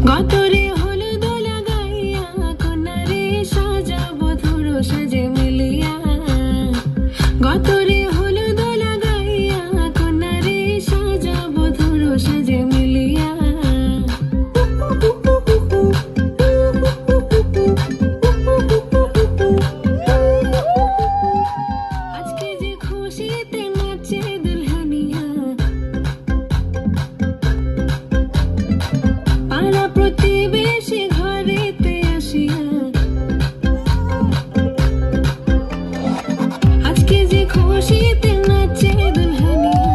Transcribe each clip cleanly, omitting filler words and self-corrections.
গতরে হলুদ লাগাইয়া কোনারে সাজাবো ধরো সাজে মিলিয়া গতরে হলুদ লাগাইয়া কোনারে সাজাবো ধরো সাজে মিলিয়া আজকে যে খুশিতে নাচে দুলহানিয়া পাড়া প্রতিবেশী ঘরেতে আসিয়া আজকে যে খুশিতে নাচে দুলহানিয়া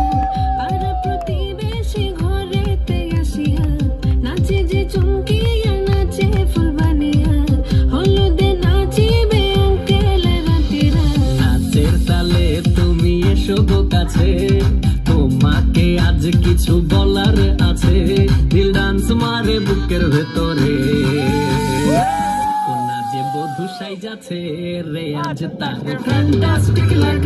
পাড়া প্রতিবেশী ঘরেতে আসিয়া নাচে যে চমকিয়া নাচে ফুলবানিয়া হলুদে নাচিবে আঙ্কেল রাতিরা নাচের তালে তুমি এসো গো কাছে তোমাকে আজ কিছু বলার আছে দিল ডান্স মারে বুকের ভেতরে কোনা যে বধু সাই যাচ্ছে রে আজ তার ফ্যান্টাস্টিক লাগে